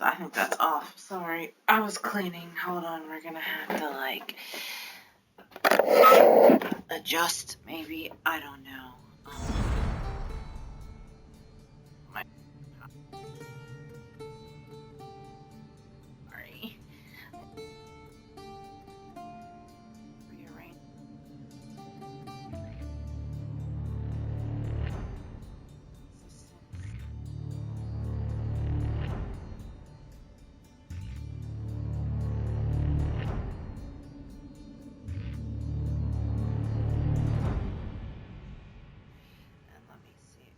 I think that's off. Sorry. I was cleaning. Hold on. We're gonna have to, like, adjust, maybe. I don't know. My, sorry. Rearrange. And let me see.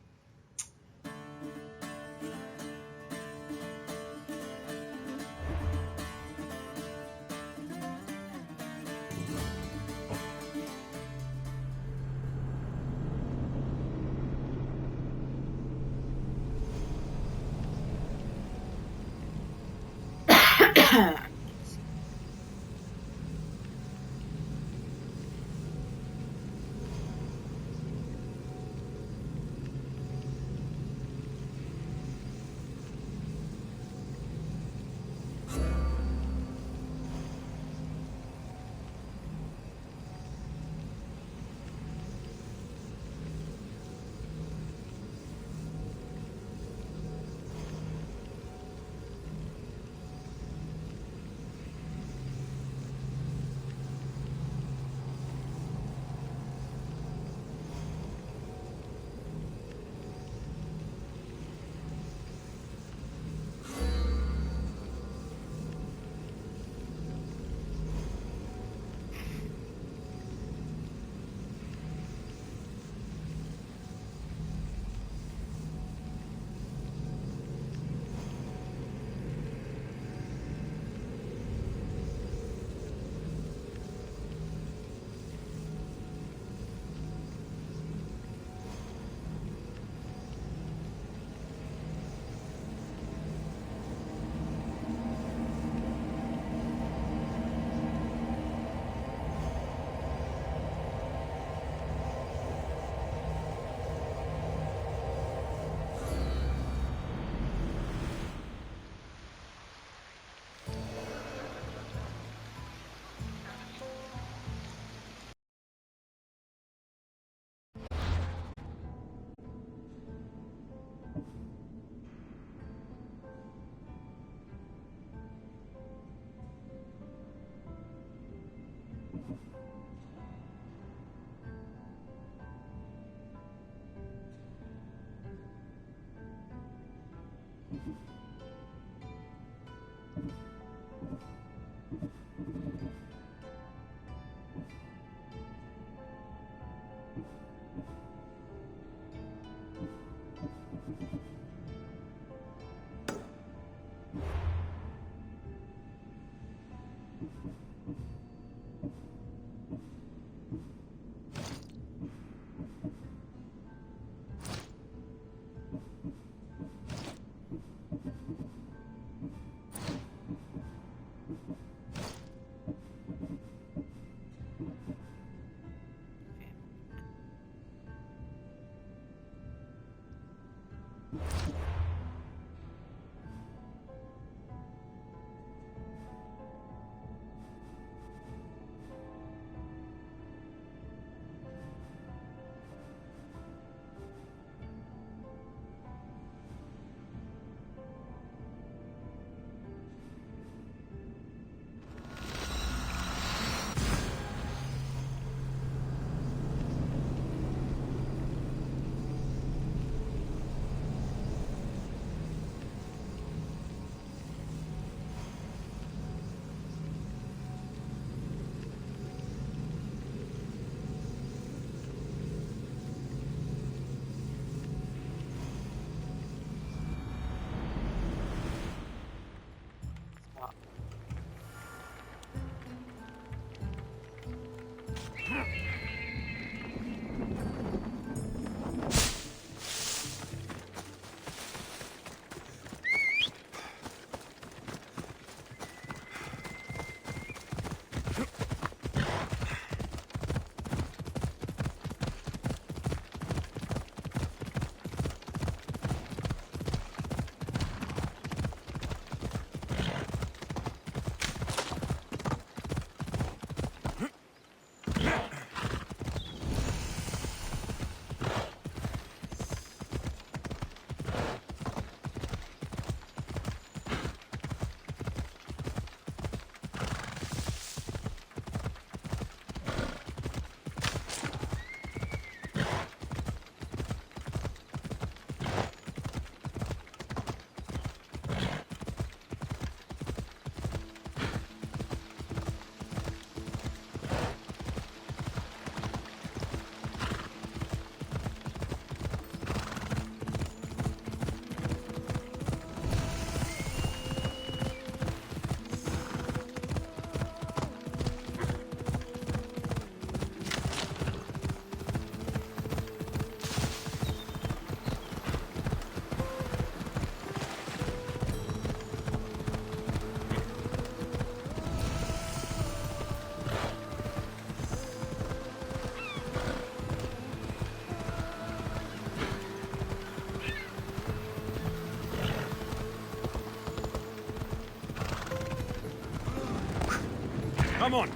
Come on!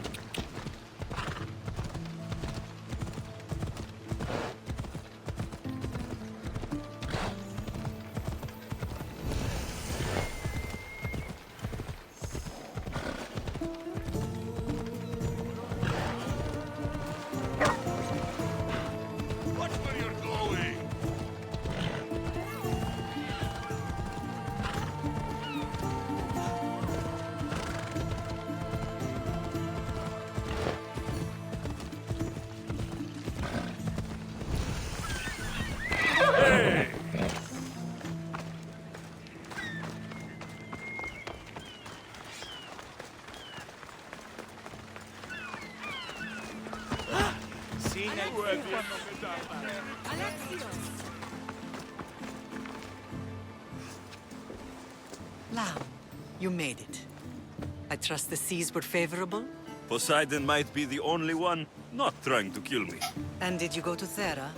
Watch where you're going! Hey! Lamb, you made it. I trust the seas were favorable? Poseidon might be the only one not trying to kill me. And did you go to Thera?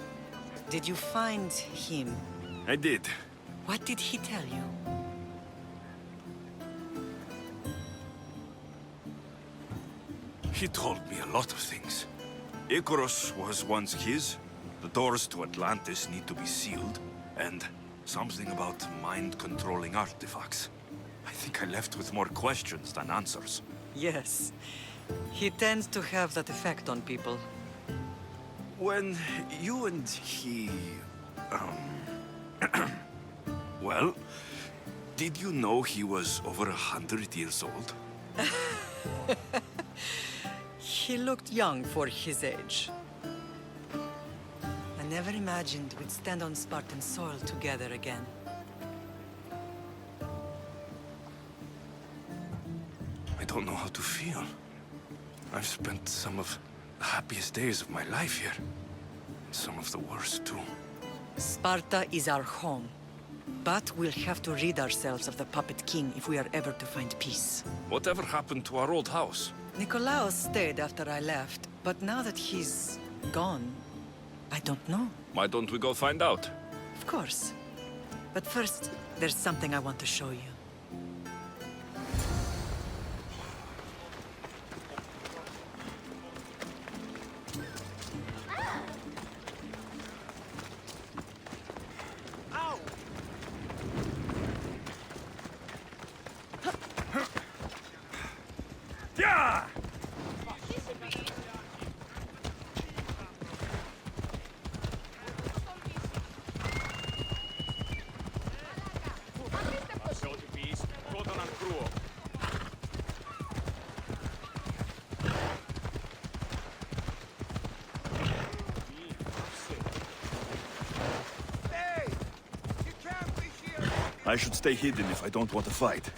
Did you find him? I did. What did he tell you? He told me a lot of things. Icarus was once his. The doors to Atlantis need to be sealed. And something about mind-controlling artifacts. I think I left with more questions than answers. Yes. He tends to have that effect on people. When you and he... well, did you know he was over 100 years old? He looked young for his age. I never imagined we'd stand on Spartan soil together again. I don't know how to feel. I've spent some of the happiest days of my life here. Some of the worst, too. Sparta is our home. But we'll have to rid ourselves of the Puppet King if we are ever to find peace. Whatever happened to our old house? Nikolaos stayed after I left, but now that he's gone, I don't know. Why don't we go find out? Of course. But first, there's something I want to show you. Yeah! I should stay hidden if I don't want to fight.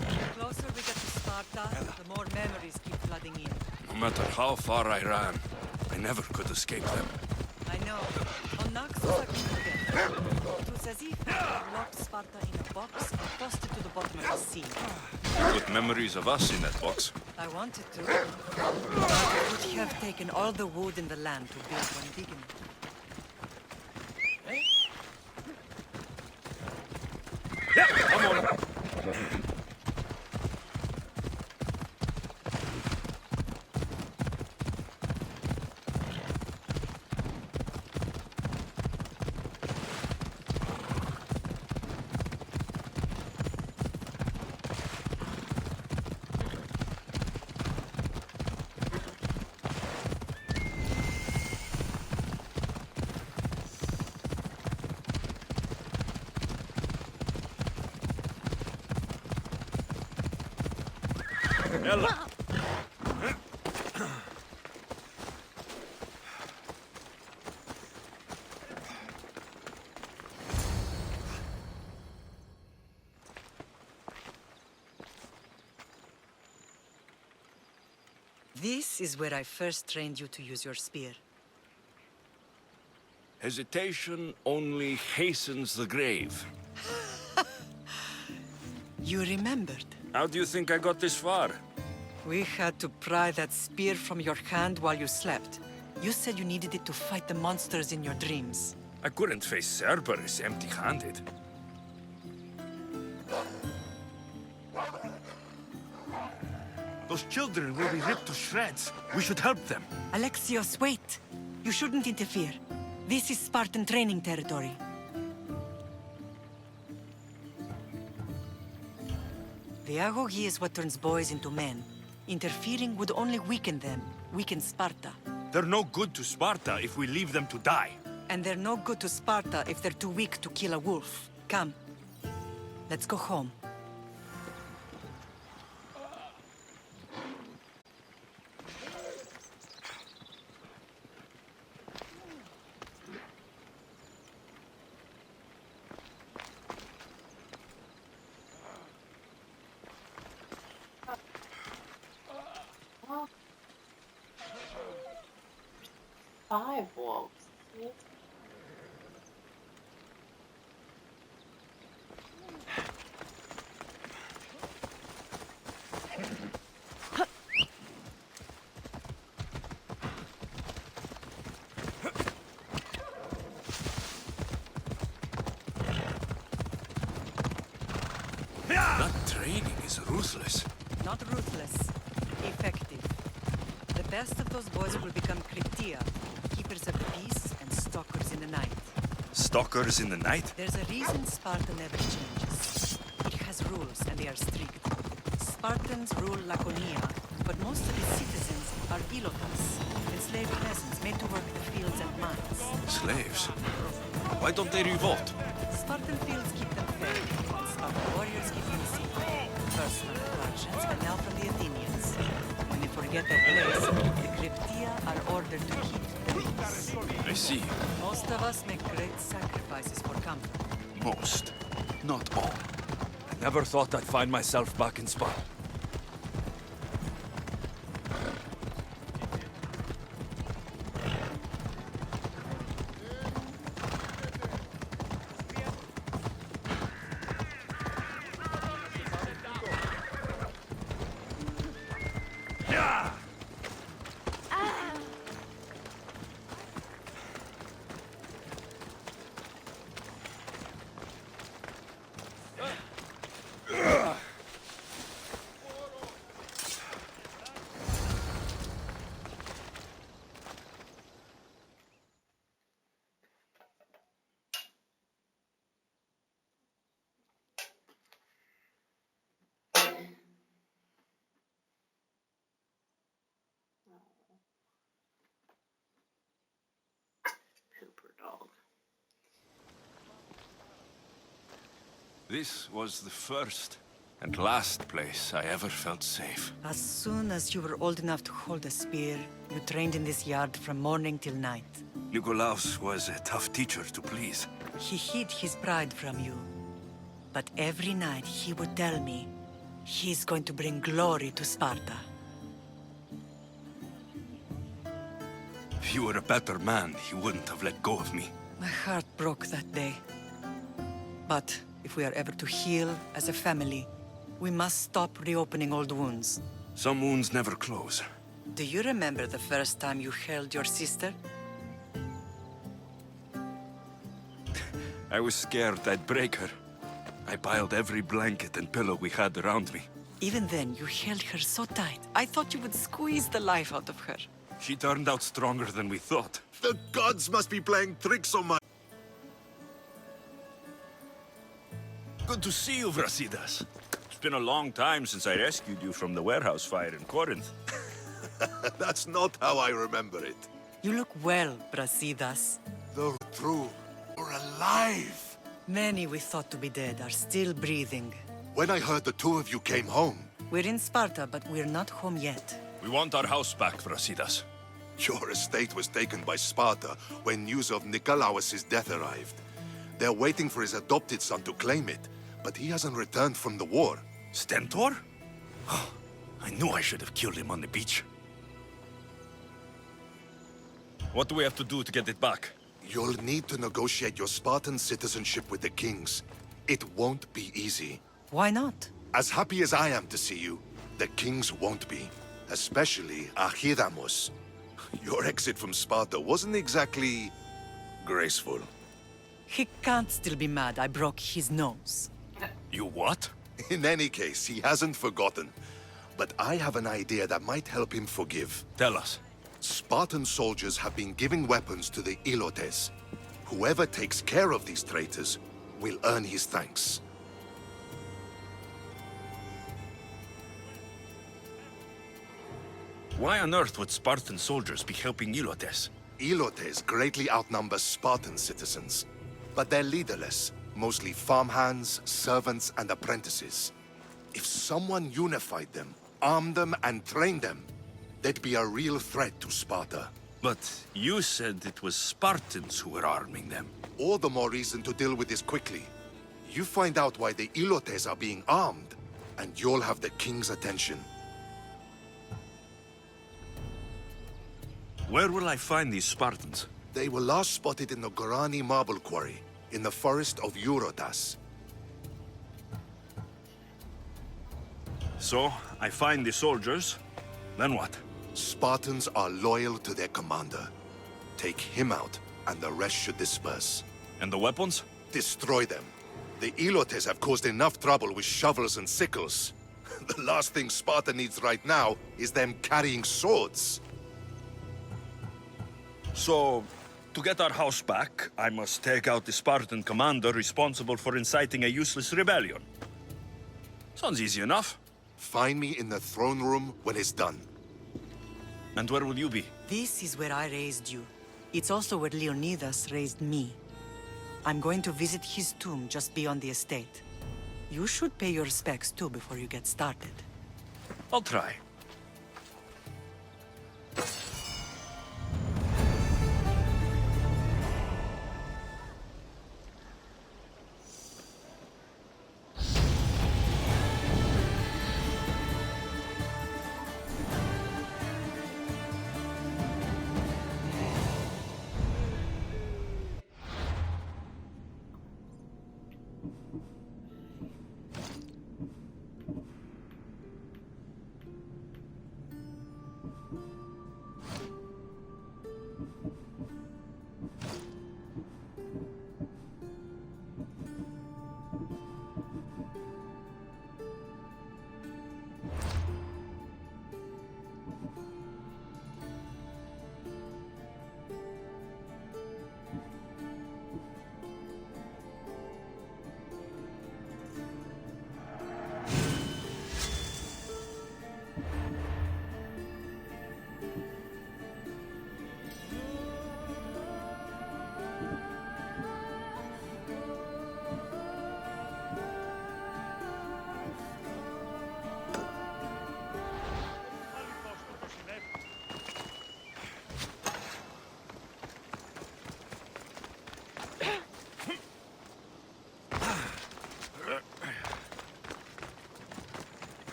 The closer we get to Sparta, the more memories keep flooding in. No matter how far I ran, I never could escape them. I know. On Naxos I couldn't forget. It was as if I locked Sparta in a box and tossed it to the bottom of the sea. Good memories of us in that box. I wanted to. But it would have taken all the wood in the land to build one big enough. Yeah, come on! Ella! This is where I first trained you to use your spear. Hesitation only hastens the grave. You remembered. How do you think I got this far? We had to pry that spear from your hand while you slept. You said you needed it to fight the monsters in your dreams. I couldn't face Cerberus empty-handed. Those children will be ripped to shreds. We should help them. Alexios, wait! You shouldn't interfere. This is Spartan training territory. The agoge is what turns boys into men. Interfering would only weaken them, weaken Sparta. They're no good to Sparta if we leave them to die. And they're no good to Sparta if they're too weak to kill a wolf. Come. Let's go home. Well, 5 wolves. That training is ruthless. Not ruthless. Effective. The best of those boys will become Kryptia, keepers of peace and stalkers in the night. Stalkers in the night? There's a reason Sparta never changes. It has rules, and they are strict. Spartans rule Laconia, but most of its citizens are ilotas, enslaved peasants made to work the fields and mines. Slaves? Why don't they revolt? Spartan fields keep them fed, and Spartan warriors keep them safe. First from the Persians, and now from the Athenians. When they forget their place, the Kryptia are ordered to keep the peace. I see. Most of us make great sacrifices for comfort. Most. Not all. I never thought I'd find myself back in Sparta. Pooper dog. This was the first and last place I ever felt safe. As soon as you were old enough to hold a spear, you trained in this yard from morning till night. Nikolaos was a tough teacher to please. He hid his pride from you. But every night he would tell me, he's going to bring glory to Sparta. If you were a better man, he wouldn't have let go of me. My heart broke that day. But if we are ever to heal as a family, we must stop reopening old wounds. Some wounds never close. Do you remember the first time you held your sister? I was scared I'd break her. I piled every blanket and pillow we had around me. Even then, you held her so tight. I thought you would squeeze the life out of her. She turned out stronger than we thought. The gods must be playing tricks on my... Good to see you, Brasidas. It's been a long time since I rescued you from the warehouse fire in Corinth. That's not how I remember it. You look well, Brasidas. Though true, you're alive. Many we thought to be dead are still breathing. When I heard the two of you came home, We're in Sparta, but we're not home yet. We want our house back, Brasidas. your estate was taken by Sparta when news of Nikolaos' death arrived. They're waiting for his adopted son to claim it, but he hasn't returned from the war. Stentor? I knew I should have killed him on the beach. What do we have to do to get it back? You'll need to negotiate your Spartan citizenship with the kings. It won't be easy. Why not? As happy as I am to see you, The kings won't be. Especially Archidamos. Your exit from Sparta wasn't exactly graceful. He can't still be mad I broke his nose. You what? In any case, he hasn't forgotten. But I have an idea that might help him forgive. Tell us. Spartan soldiers have been giving weapons to the Ilotes. Whoever takes care of these traitors will earn his thanks. Why on earth would Spartan soldiers be helping Ilotes? Ilotes greatly outnumber Spartan citizens, but they're leaderless, mostly farmhands, servants, and apprentices. If someone unified them, armed them, and trained them, they'd be a real threat to Sparta. But you said it was Spartans who were arming them. All the more reason to deal with this quickly. You find out why the Ilotes are being armed, and you'll have the king's attention. Where will I find these Spartans? They were last spotted in the Gorani marble quarry, in the forest of Eurotas. So, I find the soldiers, then what? Spartans are loyal to their commander. Take him out, and the rest should disperse. And the weapons? Destroy them. The Ilotes have caused enough trouble with shovels and sickles. The last thing Sparta needs right now is them carrying swords. So, to get our house back, I must take out the Spartan commander responsible for inciting a useless rebellion. Sounds easy enough. Find me in the throne room when it's done. And where will you be? This is where I raised you. It's also where Leonidas raised me. I'm going to visit his tomb just beyond the estate. You should pay your respects too before you get started. I'll try.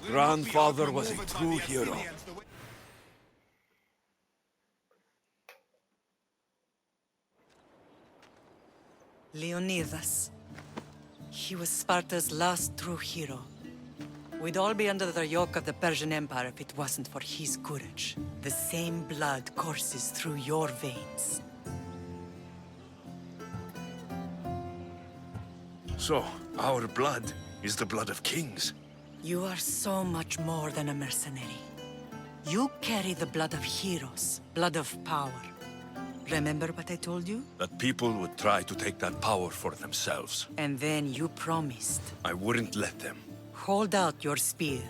Grandfather was a true hero. Leonidas. He was Sparta's last true hero. We'd all be under the yoke of the Persian Empire if it wasn't for his courage. The same blood courses through your veins. So, our blood is the blood of kings. You are so much more than a mercenary. You carry the blood of heroes, blood of power. Remember what I told you? That people would try to take that power for themselves. And then you promised. I wouldn't let them. Hold out your spear.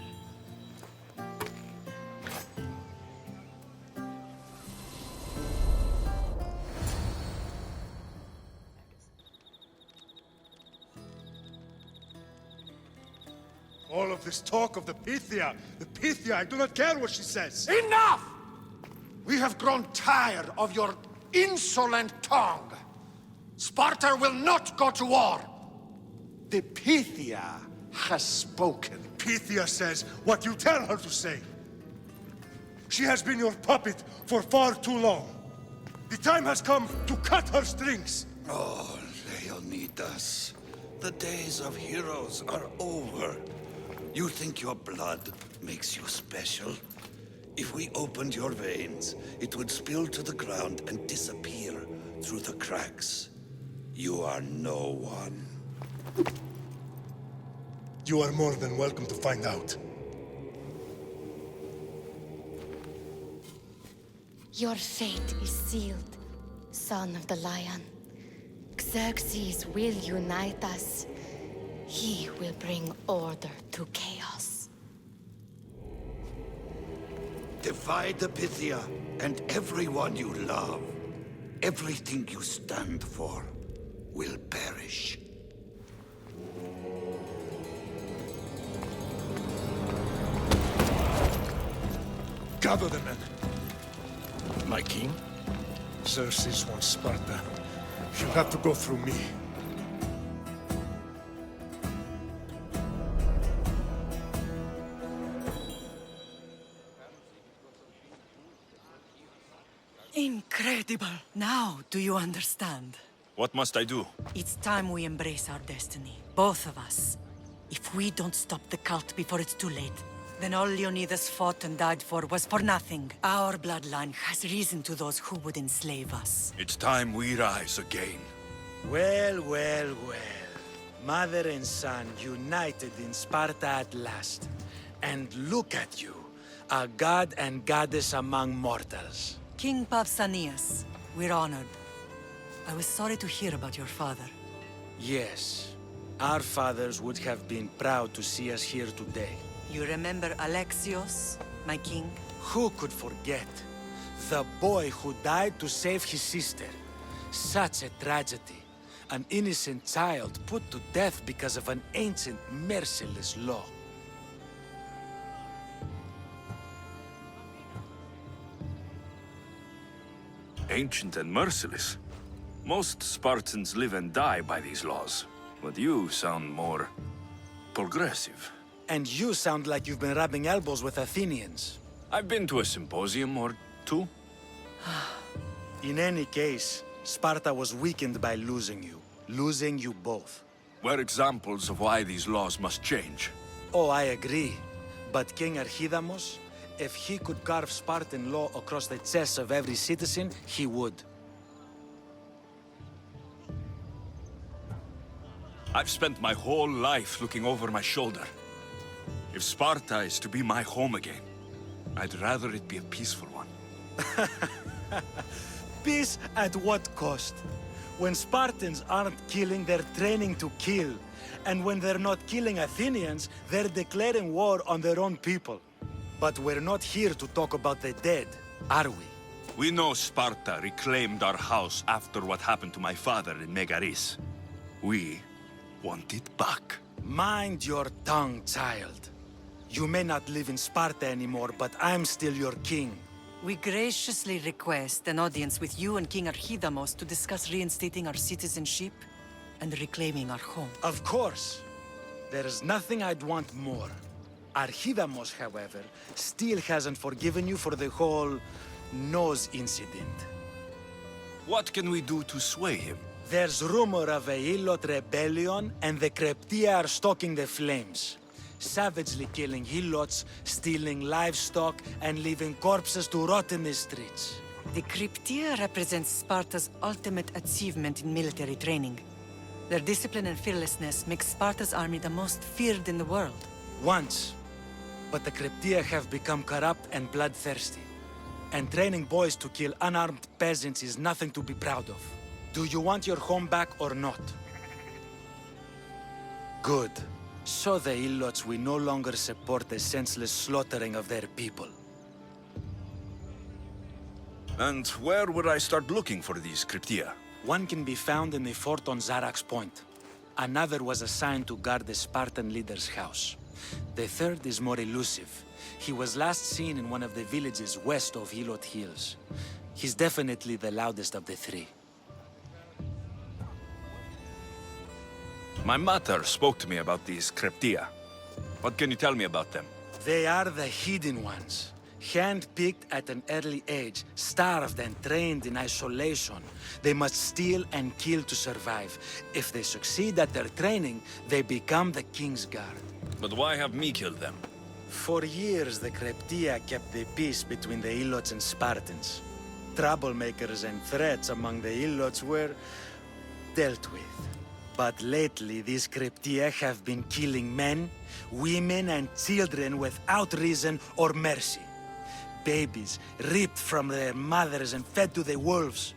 All of this talk of the Pythia, I do not care what she says. Enough! We have grown tired of your insolent tongue. Sparta will not go to war! The Pythia has spoken. Pythia says what you tell her to say. She has been your puppet for far too long. The time has come to cut her strings. Oh, Leonidas. The days of heroes are over. You think your blood makes you special? If we opened your veins, it would spill to the ground and disappear through the cracks. You are no one. You are more than welcome to find out. Your fate is sealed, son of the lion. Xerxes will unite us. He will bring order to chaos. Divide the Pythia and everyone you love. Everything you stand for will perish. Gather the men. My king? Xerxes wants Sparta. She'll have to go through me. Incredible! Now, do you understand? What must I do? It's time we embrace our destiny, both of us. If we don't stop the cult before it's too late, then all Leonidas fought and died for was for nothing. Our bloodline has reason to those who would enslave us. It's time we rise again. Well, well, well. Mother and son united in Sparta at last. And look at you, a god and goddess among mortals. King Pausanias, we're honored. I was sorry to hear about your father. Yes, our fathers would have been proud to see us here today. You remember Alexios, my king? Who could forget? The boy who died to save his sister. Such a tragedy. An innocent child put to death because of an ancient, merciless law. Ancient and merciless. Most Spartans live and die by these laws. But you sound more progressive. And you sound like you've been rubbing elbows with Athenians. I've been to a symposium or two. In any case, Sparta was weakened by losing you. Losing you both. We're examples of why these laws must change. Oh, I agree. But King Archidamos, if he could carve Spartan law across the chests of every citizen, he would. I've spent my whole life looking over my shoulder. If Sparta is to be my home again, I'd rather it be a peaceful one. Peace at what cost? When Spartans aren't killing, they're training to kill. And when they're not killing Athenians, they're declaring war on their own people. But we're not here to talk about the dead, are we? We know Sparta reclaimed our house after what happened to my father in Megaris. We want it back. Mind your tongue, child. You may not live in Sparta anymore, but I'm still your king. We graciously request an audience with you and King Archidamos to discuss reinstating our citizenship and reclaiming our home. Of course. There is nothing I'd want more. Archidamos, however, still hasn't forgiven you for the whole nose incident. What can we do to sway him? There's rumor of a Hilot rebellion, and the Kryptia are stoking the flames. Savagely killing Hilots, stealing livestock, and leaving corpses to rot in the streets. The Kryptia represents Sparta's ultimate achievement in military training. Their discipline and fearlessness makes Sparta's army the most feared in the world. Once. But the Kryptia have become corrupt and bloodthirsty. And training boys to kill unarmed peasants is nothing to be proud of. Do you want your home back or not? Good. Show the Ilots we no longer support the senseless slaughtering of their people. And where would I start looking for these Kryptia? One can be found in the fort on Zarak's Point. Another was assigned to guard the Spartan leader's house. The third is more elusive. He was last seen in one of the villages west of Hilot Hills. He's definitely the loudest of the three. My mater spoke to me about these Cryptia. What can you tell me about them? They are the hidden ones. Hand-picked at an early age, starved and trained in isolation. They must steal and kill to survive. If they succeed at their training, they become the King's Guard. But why have me killed them? For years, the Cryptia kept the peace between the Ilots and Spartans. Troublemakers and threats among the Ilots were dealt with. But lately, these Cryptia have been killing men, women, and children without reason or mercy. Babies ripped from their mothers and fed to the wolves.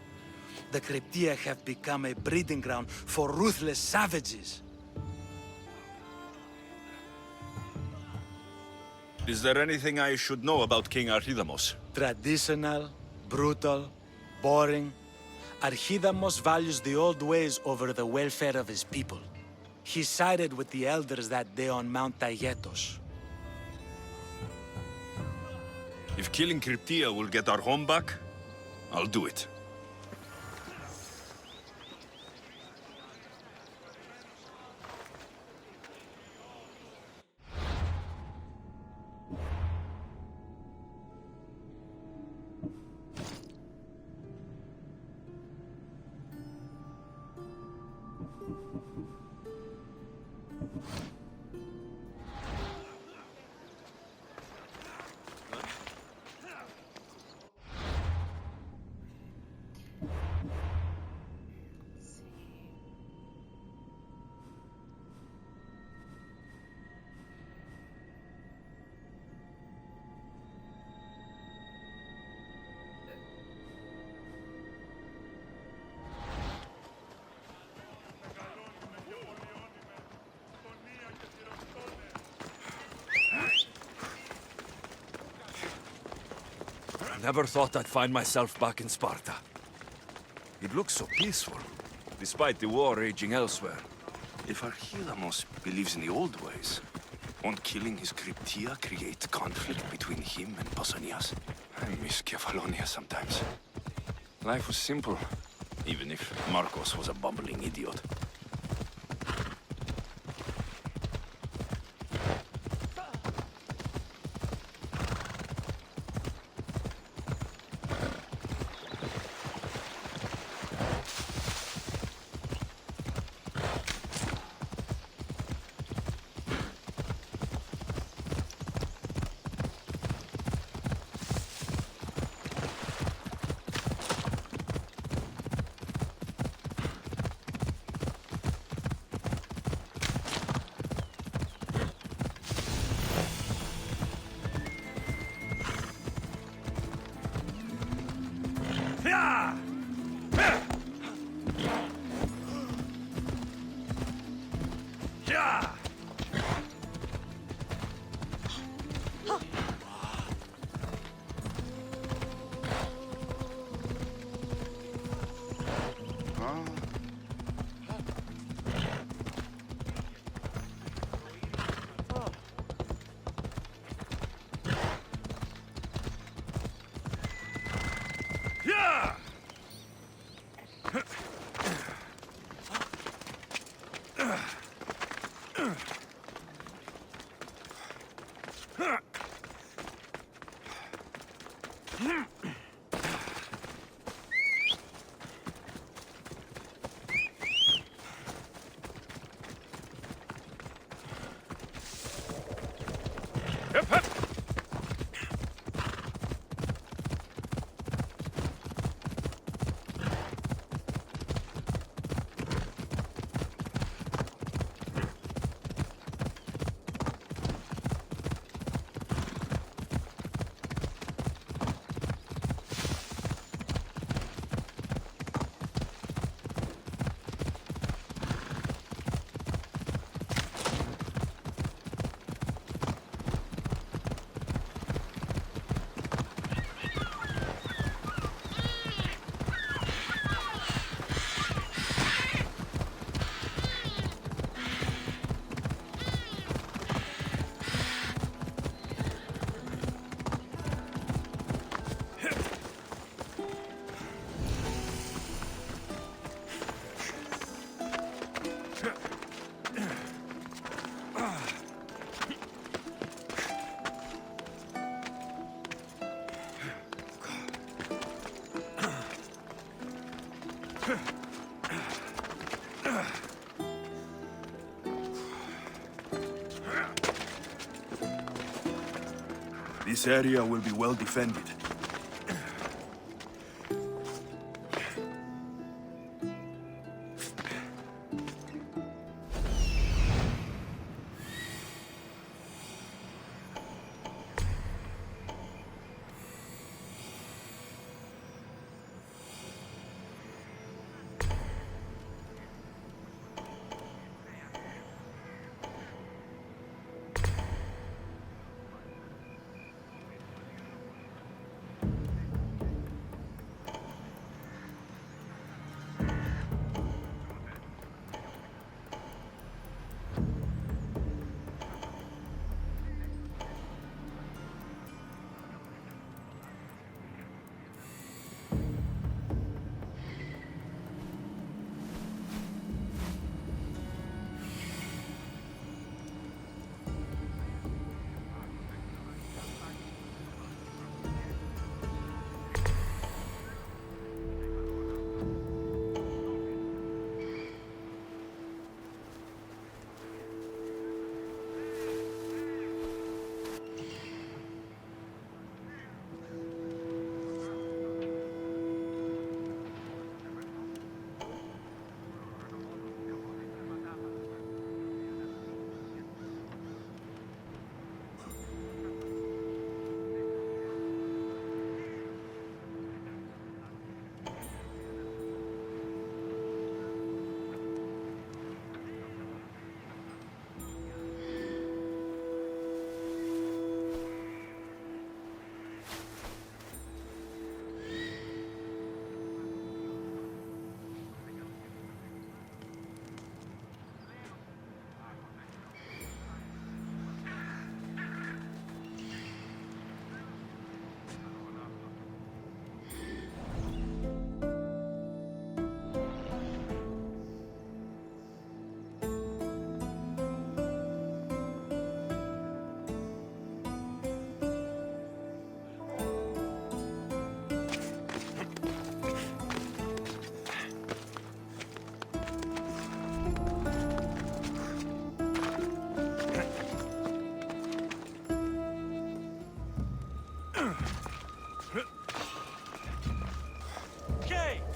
The Cryptia have become a breeding ground for ruthless savages. Is there anything I should know about King Archidamos? Traditional, brutal, boring. Archidamos values the old ways over the welfare of his people. He sided with the elders that day on Mount Taygetos. If killing Cryptia will get our home back, I'll do it. Never thought I'd find myself back in Sparta. It looks so peaceful, despite the war raging elsewhere. If Archidamos believes in the old ways, won't killing his Cryptia create conflict between him and Pausanias? I miss Kefalonia sometimes. Life was simple, even if Marcos was a bumbling idiot. This area will be well defended.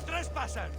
Trespasser!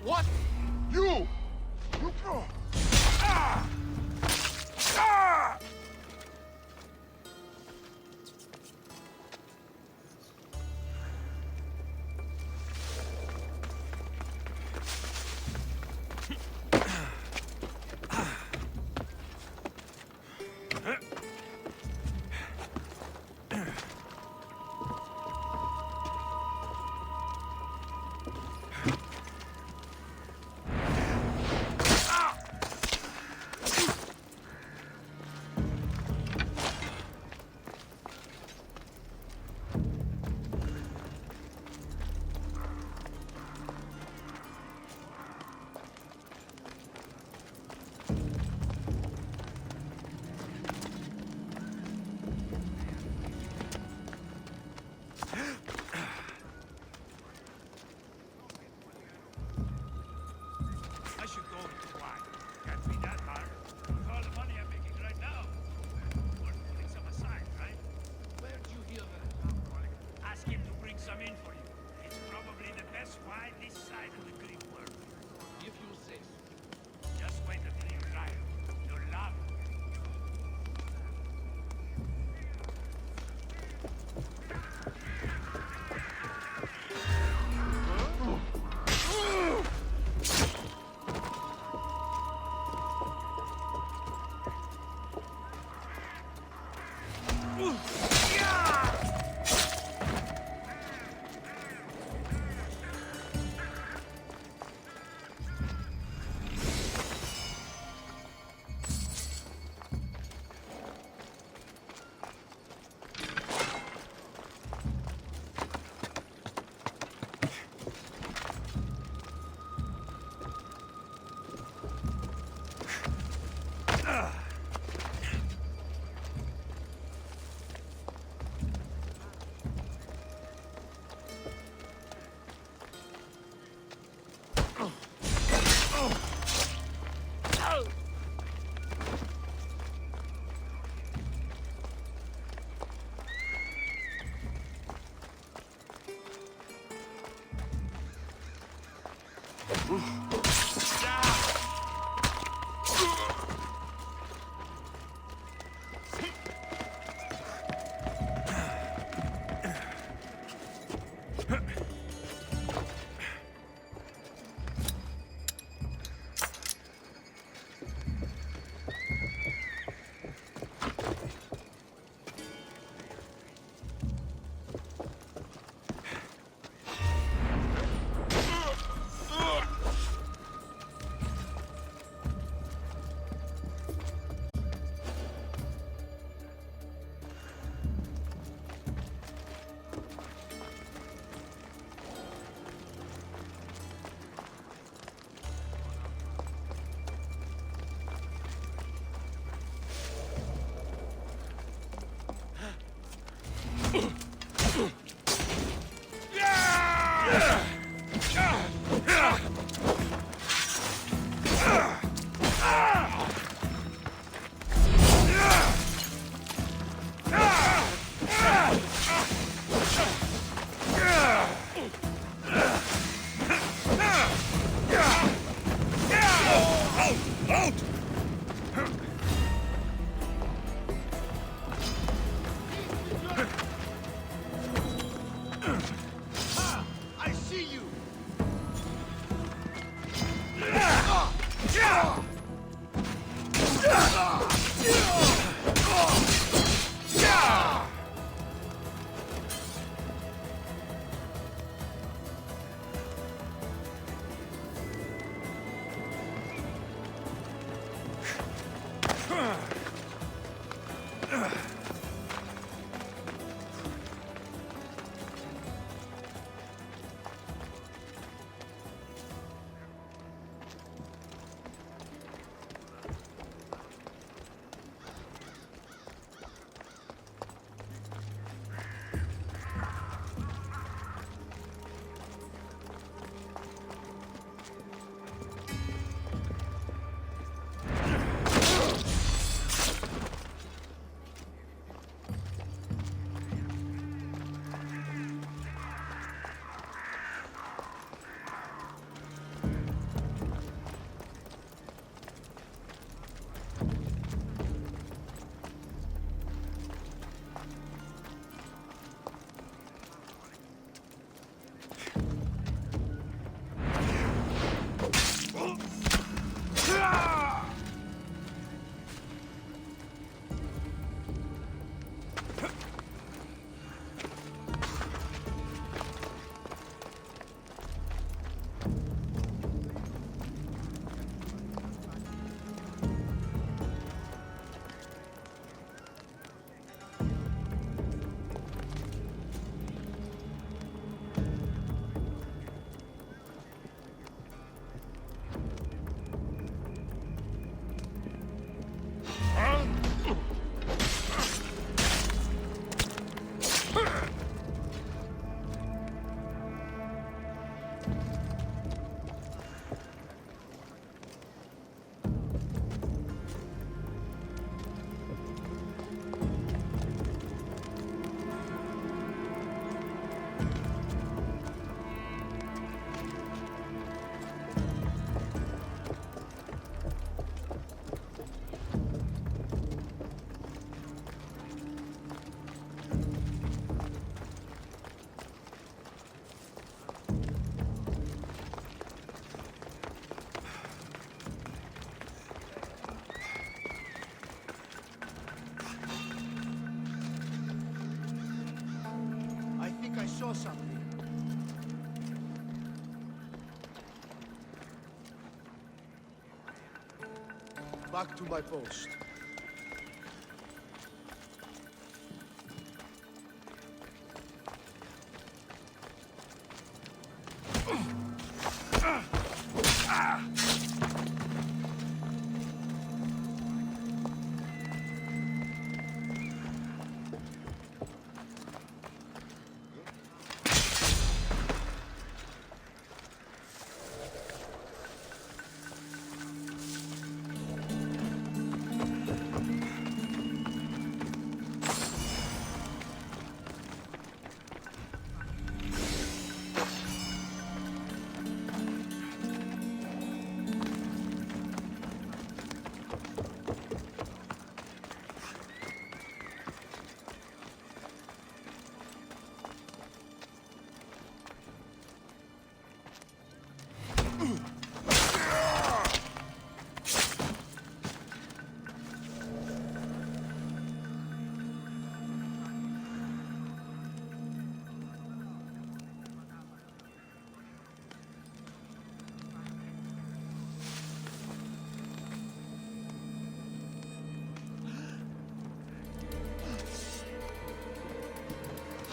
What? You! Ah! Ah! saw something. Back to my post.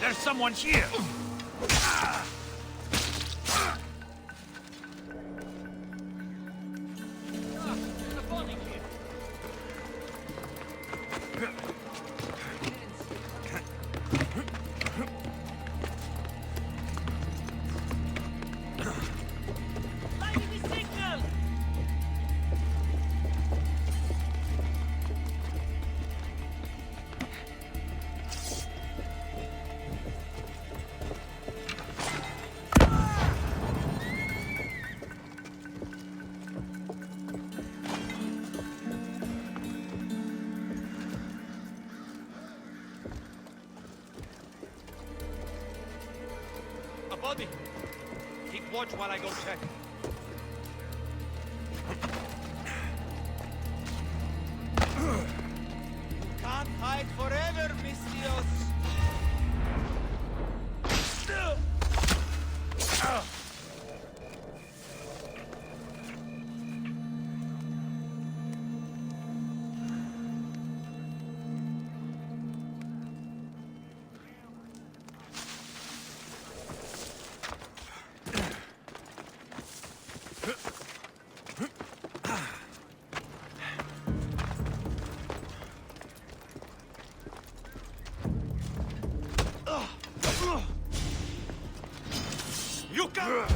There's someone here! Body! Keep watch while I go check. Can't hide forever, Mistios! You can...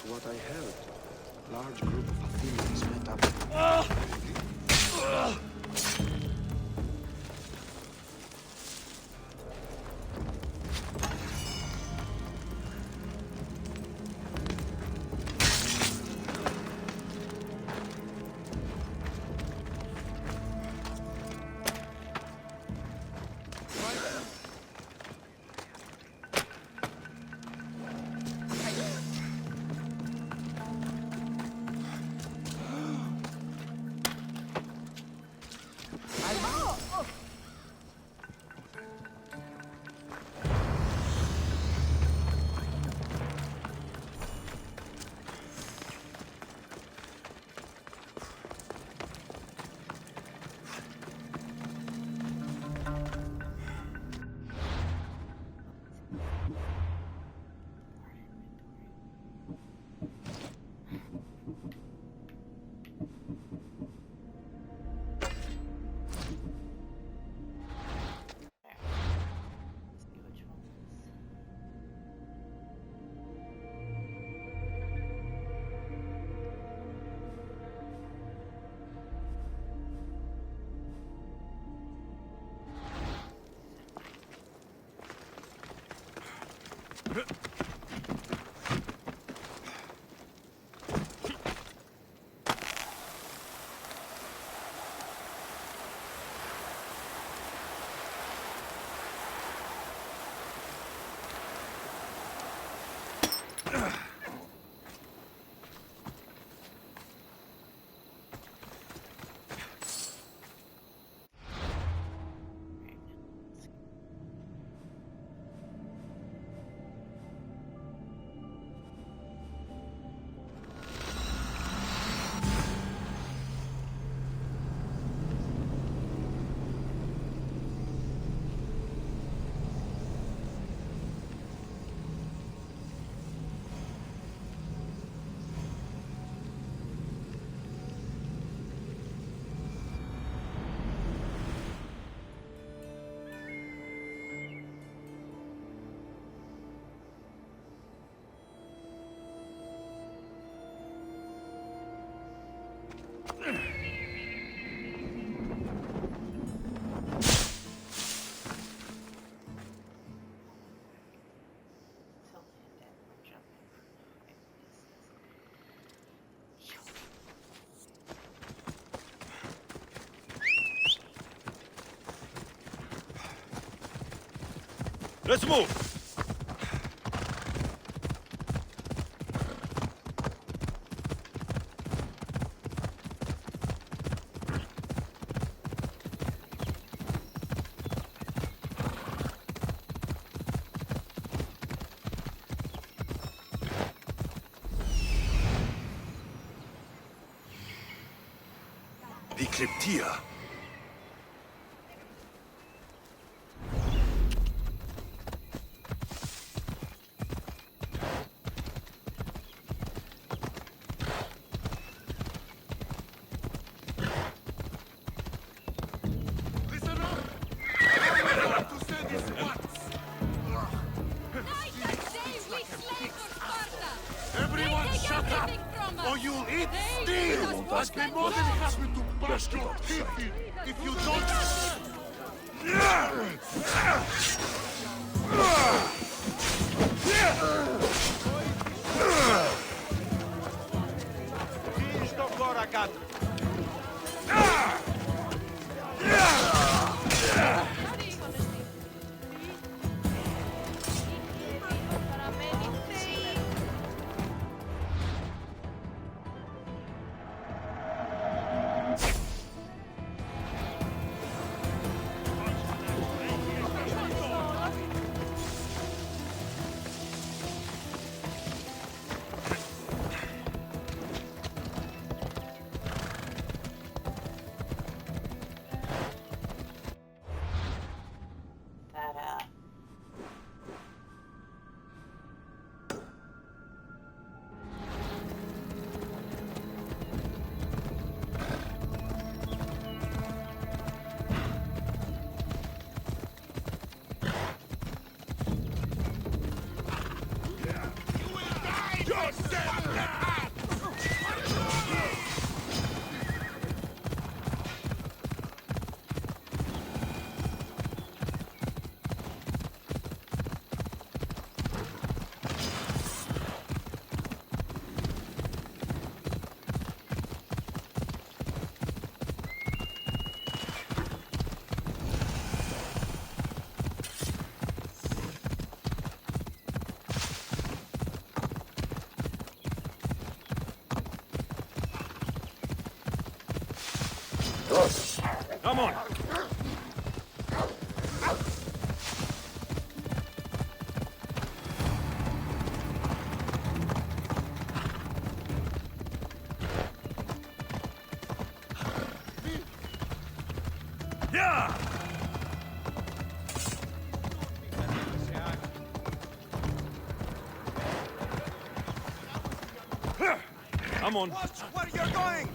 What I heard, large group of Athenians met up. Let's move! The Cryptia. Everyone shut up, or you'll eat steel! I'd be more than happy to bust your teeth in if you don't... Isto fora, gato. Come on! Yeah! Come on! Watch where you're going!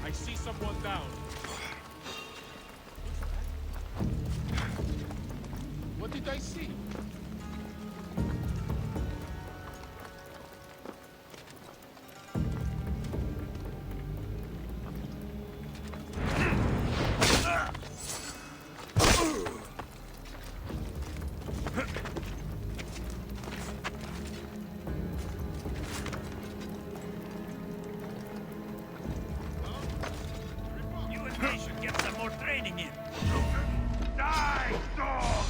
I see someone down. What did I see? Should get some more training in. Die, dog!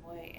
Wait,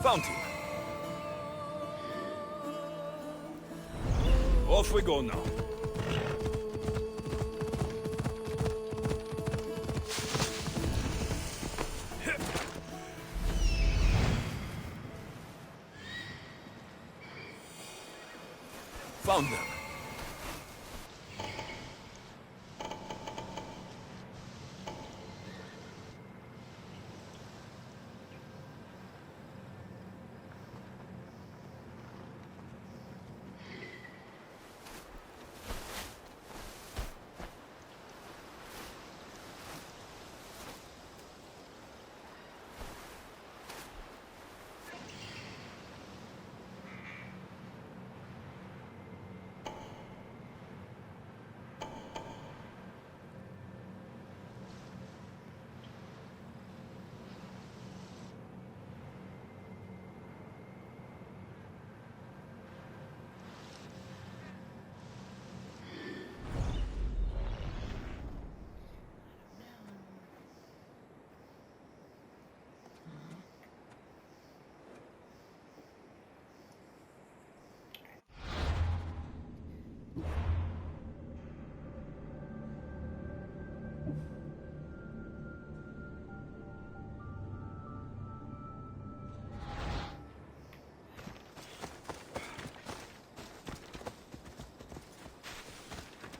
Found him. Off we go now. Found them.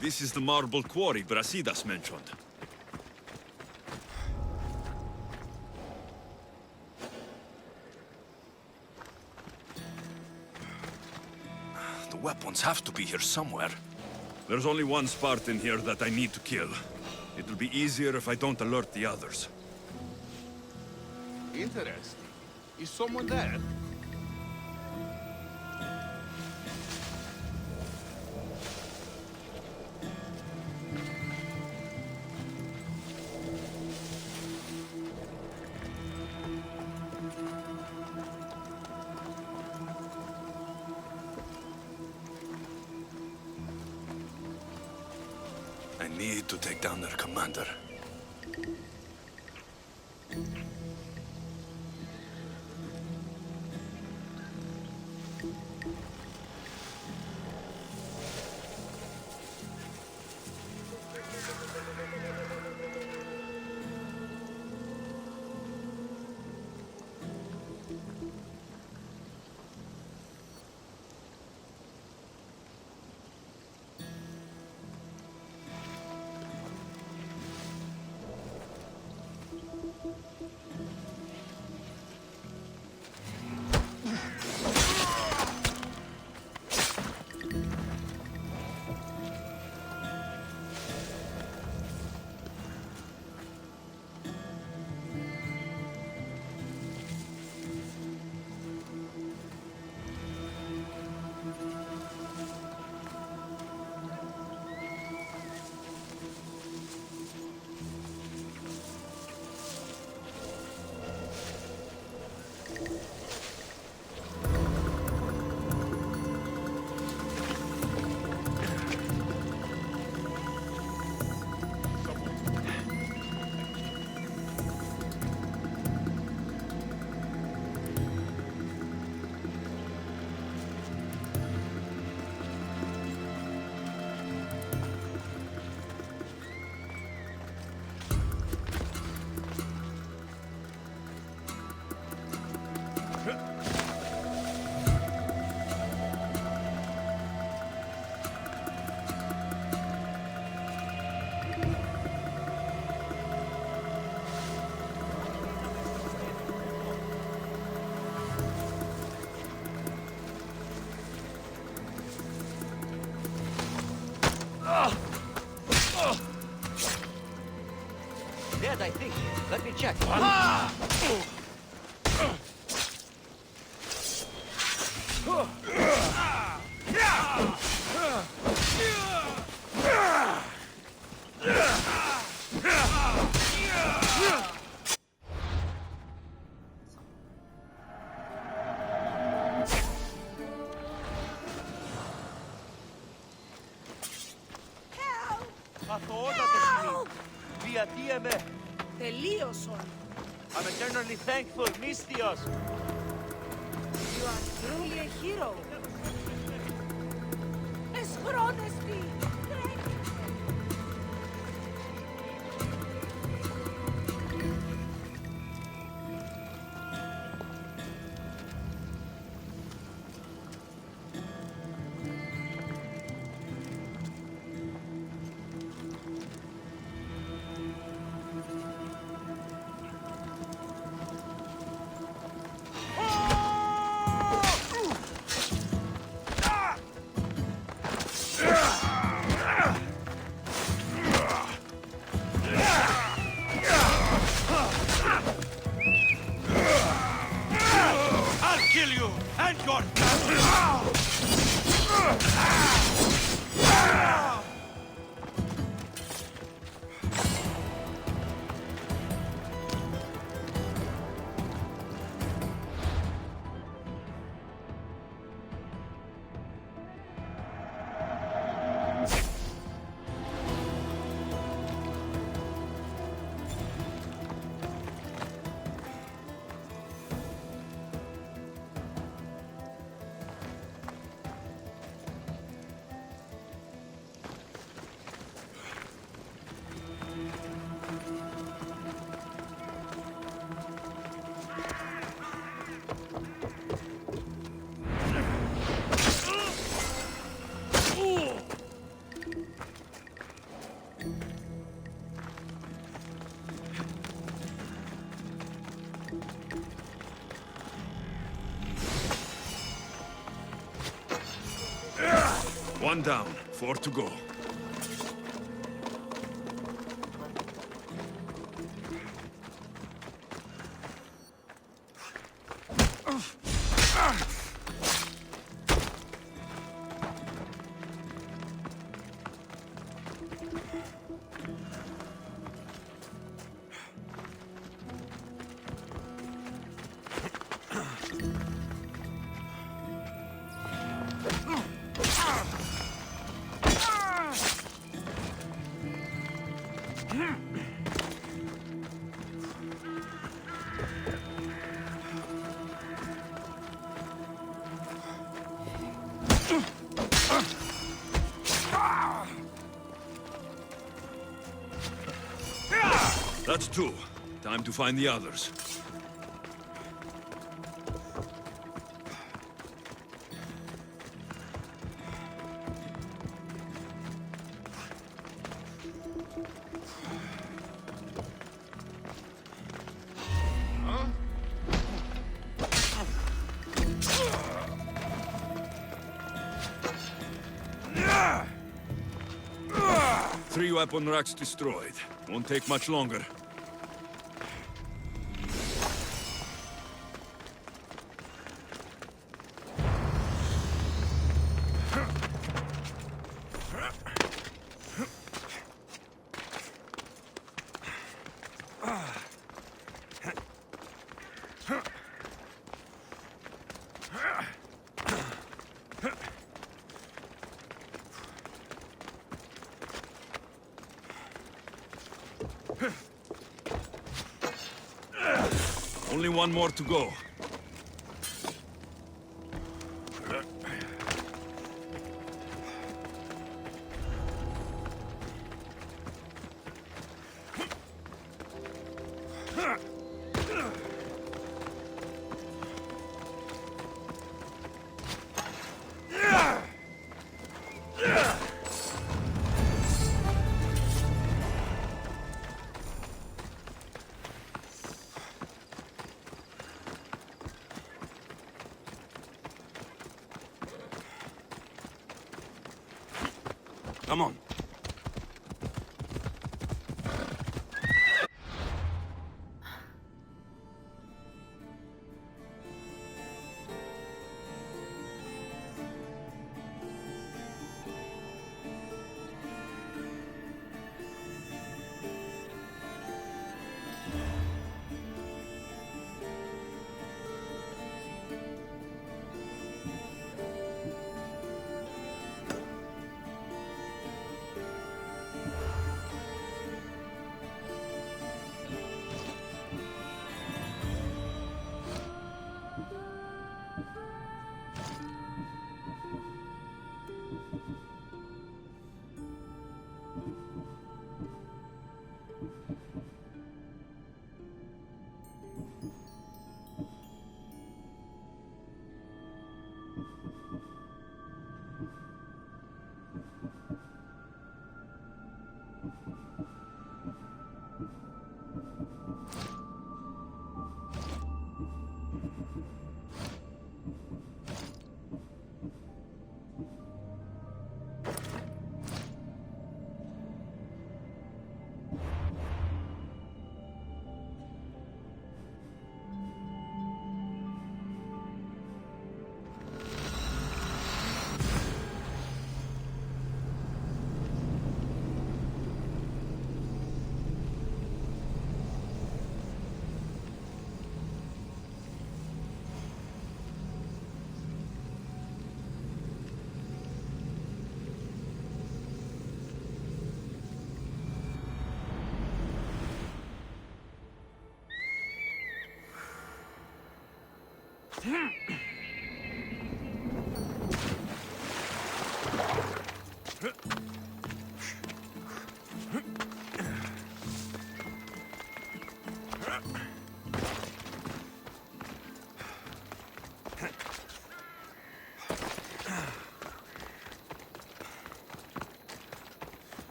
This is the marble quarry Brasidas mentioned. The weapons have to be here somewhere. There's only one Spartan here that I need to kill. It'll be easier if I don't alert the others. Interesting. Is someone there? I need to take down their commander. Dead, I think. Let me check. Τελείωσον. I'm eternally thankful, Mistios. You are truly a hero. Εσχρόνεστη. One down, 4 to go. That's two. Time to find the others. Three weapon racks destroyed. Won't take much longer. Only one more to go. Come on.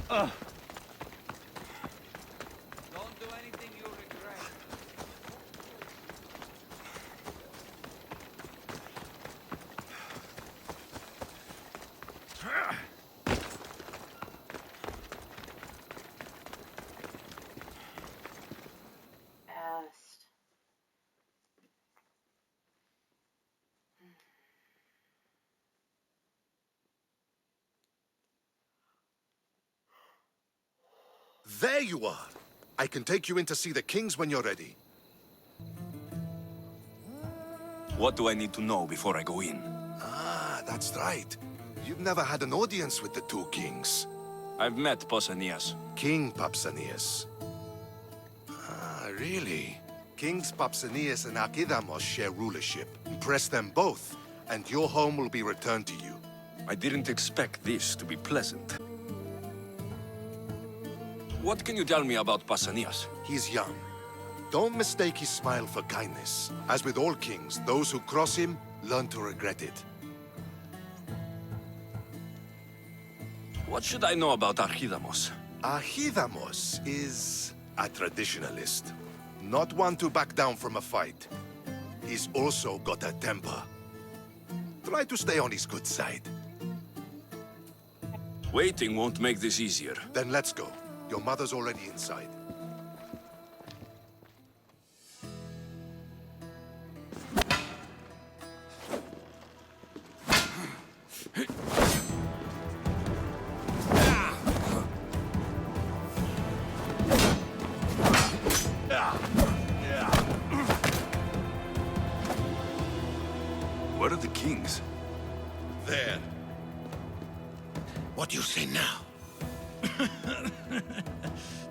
Don't do anything you regret. Past. There you are! I can take you in to see the kings when you're ready. What do I need to know before I go in? Ah, that's right. you've never had an audience with the two kings. I've met Pausanias. King Pausanias. Ah, really? Kings Pausanias and Archidamos share rulership. Impress them both, and your home will be returned to you. I didn't expect this to be pleasant. What can you tell me about Pausanias? He's young. Don't mistake his smile for kindness. As with all kings, those who cross him learn to regret it. What should I know about Archidamos? Archidamos is a traditionalist. Not one to back down from a fight. He's also got a temper. Try to stay on his good side. Waiting won't make this easier. Then let's go. Your mother's already inside. Where are the kings? There. What do you say now?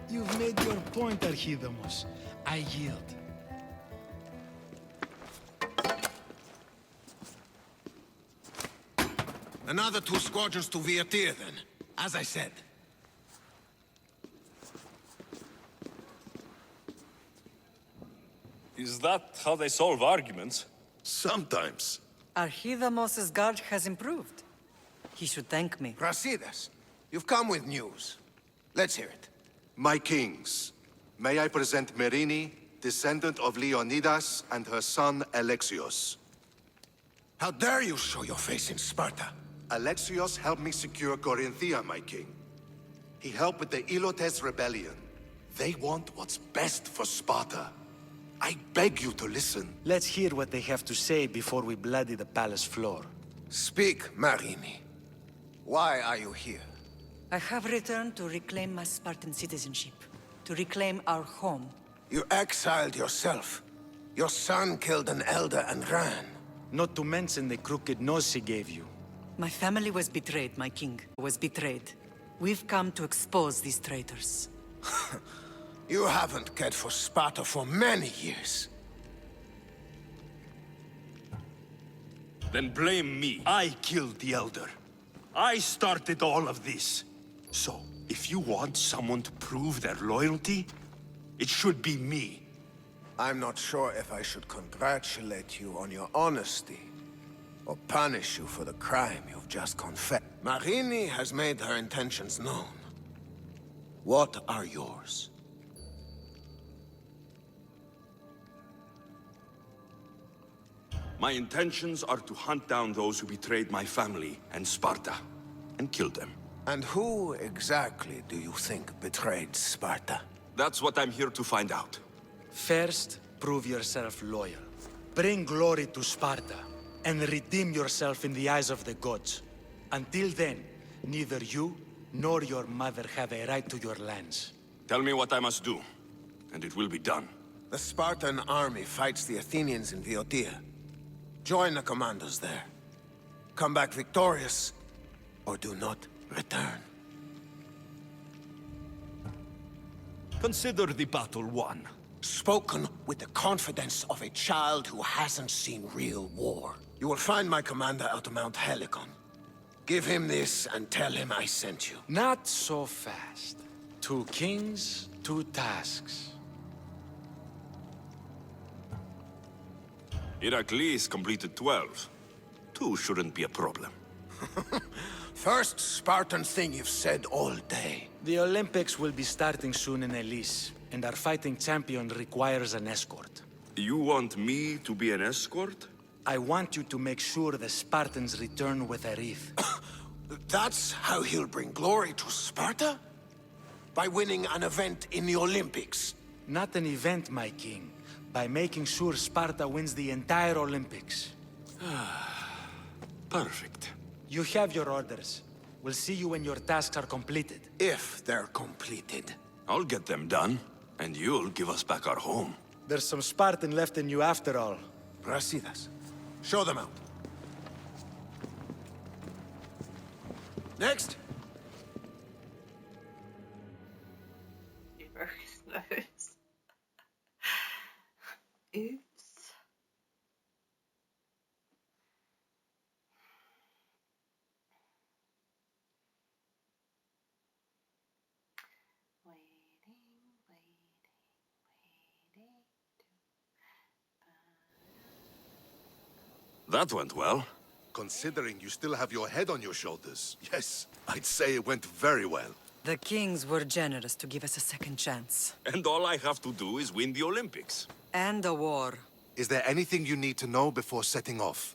You've made your point, Archidamos. I yield. Another 2 squadrons to Viatir, then. As I said. Is that how they solve arguments? Sometimes. Archidamos's guard has improved. He should thank me. Brasidas, you've come with news. Let's hear it. My kings, may I present Merini, descendant of Leonidas, and her son Alexios. How dare you show your face in Sparta? Alexios helped me secure Corinthia, my king. He helped with the Ilotes rebellion. They want what's best for Sparta. I beg you to listen. Let's hear what they have to say before we bloody the palace floor. Speak, Marini. Why are you here? I have returned to reclaim my Spartan citizenship, to reclaim our home. You exiled yourself. Your son killed an elder and ran. Not to mention the crooked nose he gave you. My family was betrayed, my king was betrayed. We've come to expose these traitors. You haven't cared for Sparta for many years. Then blame me. I killed the Elder. I started all of this. So, if you want someone to prove their loyalty, it should be me. I'm not sure if I should congratulate you on your honesty, or punish you for the crime you've just confessed. Marini has made her intentions known. What are yours? My intentions are to hunt down those who betrayed my family and Sparta, and kill them. And who exactly do you think betrayed Sparta? That's what I'm here to find out. First, prove yourself loyal. Bring glory to Sparta, and redeem yourself in the eyes of the gods. Until then, neither you nor your mother have a right to your lands. Tell me what I must do, and it will be done. The Spartan army fights the Athenians in Viotia. Join the commandos there. Come back victorious, or do not return. Consider the battle won. Spoken with the confidence of a child who hasn't seen real war. You will find my commander out of Mount Helicon. Give him this and tell him I sent you. Not so fast. 2 kings, 2 tasks. Heracles completed 12. 2 shouldn't be a problem. First Spartan thing you've said all day. The Olympics will be starting soon in Elise, and our fighting champion requires an escort. You want me to be an escort? I want you to make sure the Spartans return with a wreath. That's how he'll bring glory to Sparta? By winning an event in the Olympics? Not an event, my king. By making sure Sparta wins the entire Olympics. Perfect. You have your orders. We'll see you when your tasks are completed. If they're completed. I'll get them done, and you'll give us back our home. There's some Spartan left in you after all. Brasidas, show them out. Next. You broke his nose. Oops. That went well. Considering you still have your head on your shoulders, yes, I'd say it went very well. The kings were generous to give us a second chance. And all I have to do is win the Olympics. And a war. Is there anything you need to know before setting off?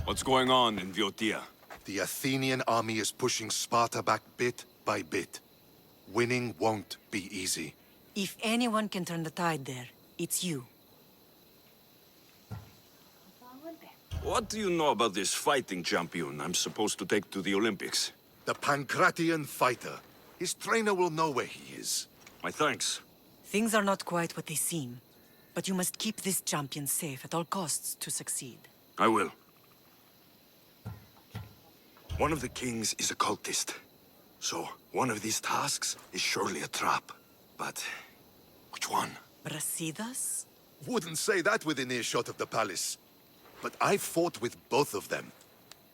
What's going on in Viotia? The Athenian army is pushing Sparta back bit by bit. Winning won't be easy. If anyone can turn the tide there, it's you. What do you know about this fighting champion I'm supposed to take to the Olympics? The Pancratian fighter. His trainer will know where he is. My thanks. Things are not quite what they seem, but you must keep this champion safe at all costs to succeed. I will. One of the kings is a cultist. So, one of these tasks is surely a trap. But, which one? Brasidas? Wouldn't say that within earshot of the palace. But I fought with both of them.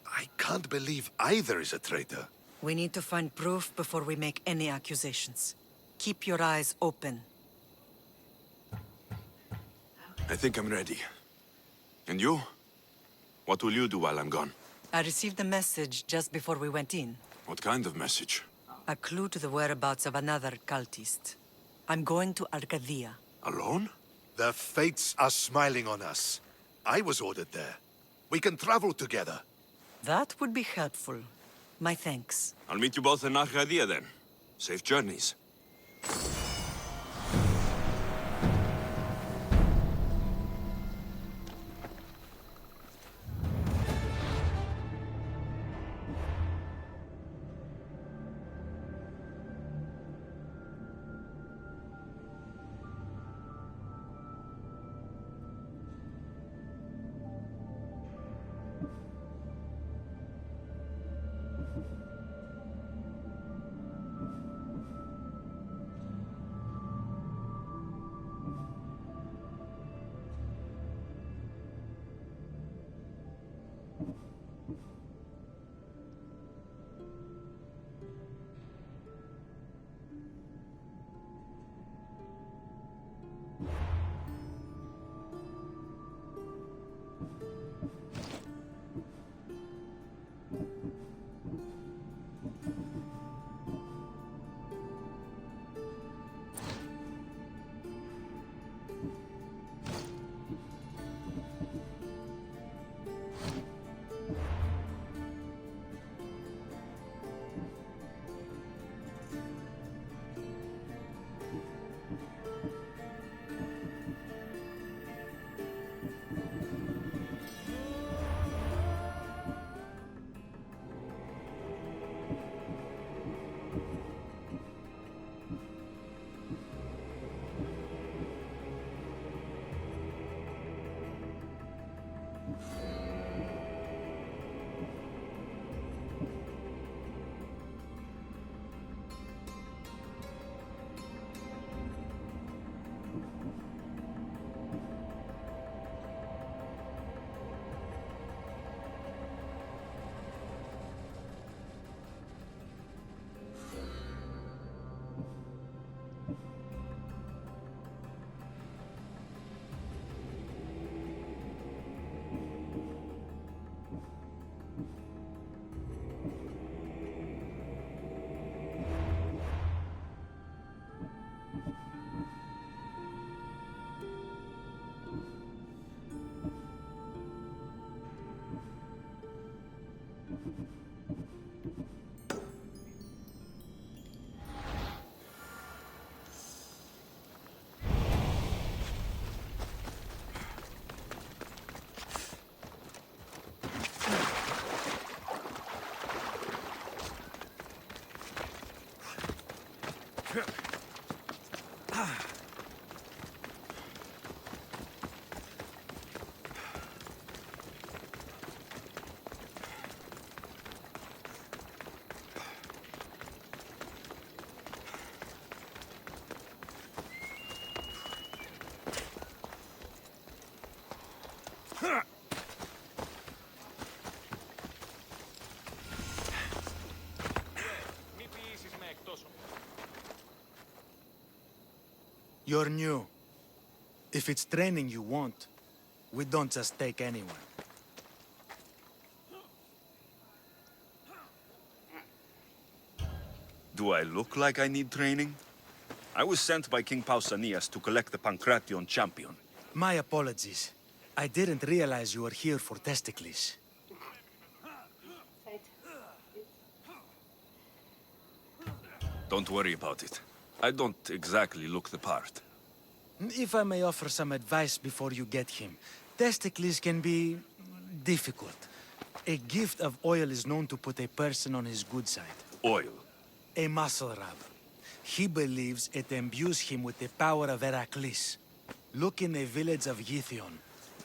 I can't believe either is a traitor. We need to find proof before we make any accusations. Keep your eyes open. I think I'm ready. And you? What will you do while I'm gone? I received a message just before we went in. What kind of message? A clue to the whereabouts of another cultist. I'm going to Arcadia. Alone? The fates are smiling on us. I was ordered there. We can travel together. That would be helpful. My thanks. I'll meet you both in Arcadia then. Safe journeys. You're new. If it's training you want, we don't just take anyone. Do I look like I need training? I was sent by King Pausanias to collect the Pancration champion. My apologies. I didn't realize you were here for Testicles. Don't worry about it. I don't exactly look the part. If I may offer some advice before you get him, Testicles can be difficult. A gift of oil is known to put a person on his good side. Oil? A muscle rub. He believes it imbues him with the power of Heracles. Look in the village of Yithion.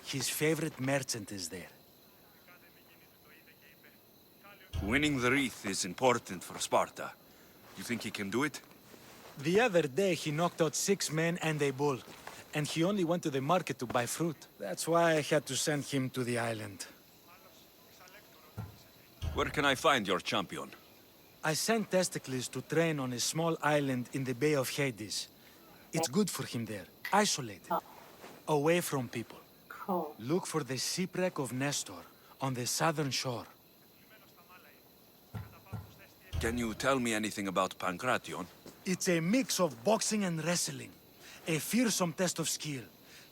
His favorite merchant is there. Winning the wreath is important for Sparta. You think he can do it? The other day he knocked out 6 men and a bull. And he only went to the market to buy fruit. That's why I had to send him to the island. Where can I find your champion? I sent Testicles to train on a small island in the Bay of Hades. It's good for him there, isolated, away from people. Cool. Look for the shipwreck of Nestor on the southern shore. Can you tell me anything about Pancration? It's a mix of boxing and wrestling. A fearsome test of skill.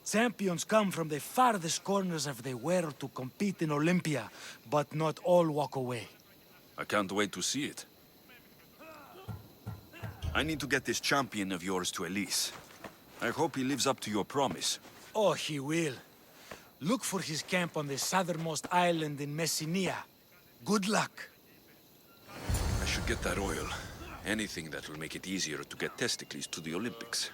Champions come from the farthest corners of the world to compete in Olympia, but not all walk away. I can't wait to see it. I need to get this champion of yours to Elise. I hope he lives up to your promise. Oh, he will. Look for his camp on the southernmost island in Messenia. Good luck. I should get that oil. Anything that will make it easier to get Testicles to the Olympics.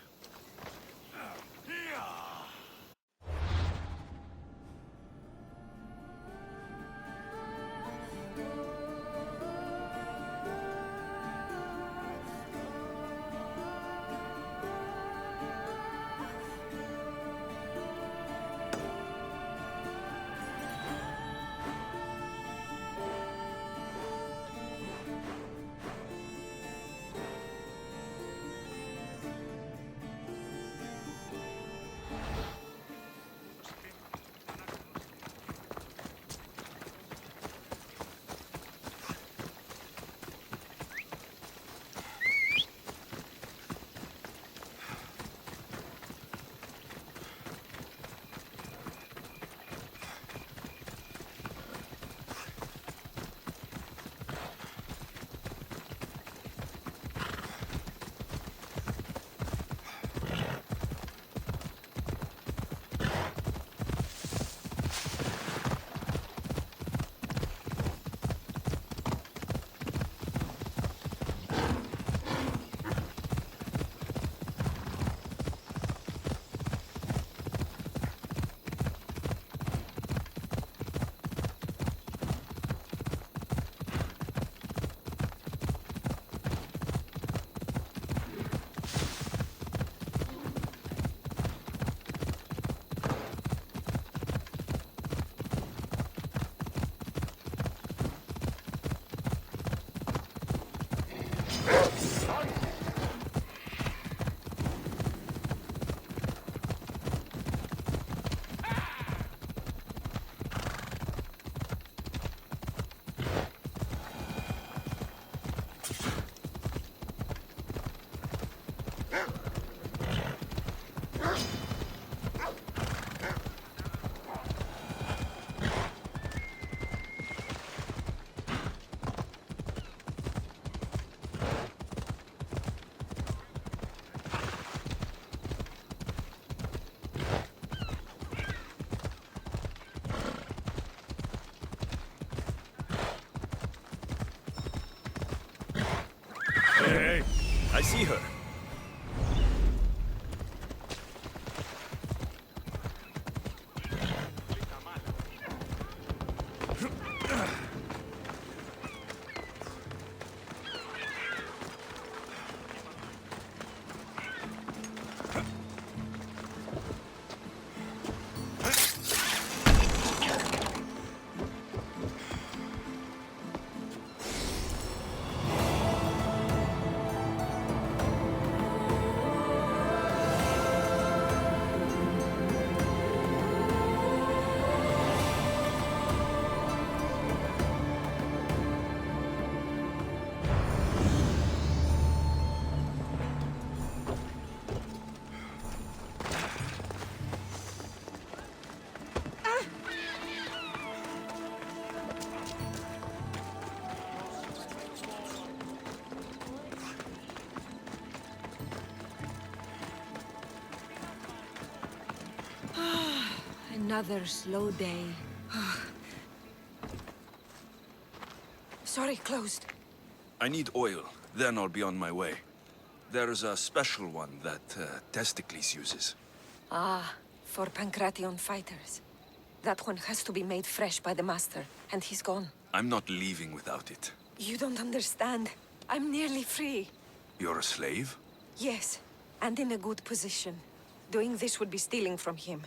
Hey, I see her. Another slow day. Sorry, closed. I need oil, then I'll be on my way. There's a special one that Testicles uses. Ah, for Pancration fighters. That one has to be made fresh by the master, and he's gone. I'm not leaving without it. You don't understand. I'm nearly free. You're a slave? Yes, and in a good position. Doing this would be stealing from him.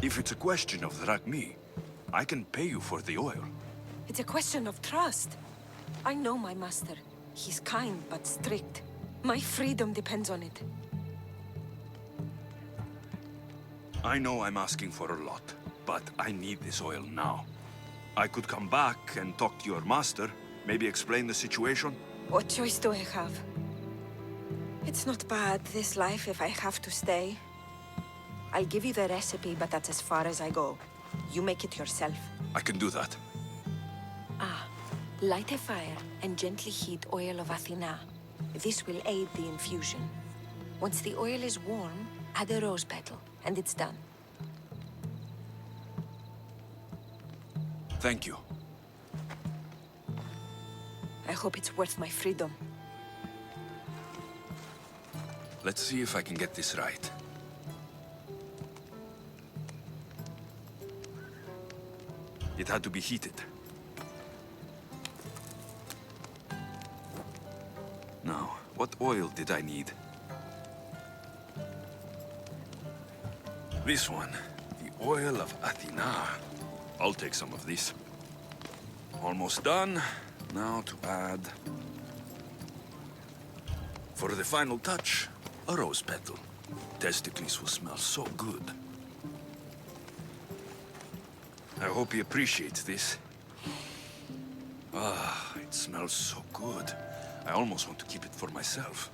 If it's a question of Drachmi, I can pay you for the oil. It's a question of trust. I know my master. He's kind but strict. My freedom depends on it. I know I'm asking for a lot, but I need this oil now. I could come back and talk to your master, maybe explain the situation. What choice do I have? It's not bad, this life, if I have to stay. I'll give you the recipe, but that's as far as I go. You make it yourself. I can do that. Light a fire and gently heat oil of Athena. This will aid the infusion. Once the oil is warm, add a rose petal, and it's done. Thank you. I hope it's worth my freedom. Let's see if I can get this right. It had to be heated. Now, what oil did I need? This one, the oil of Athena. I'll take some of this. Almost done. Now to add... For the final touch, a rose petal. Testicles will smell so good. I hope he appreciates this. Ah, it smells so good. I almost want to keep it for myself.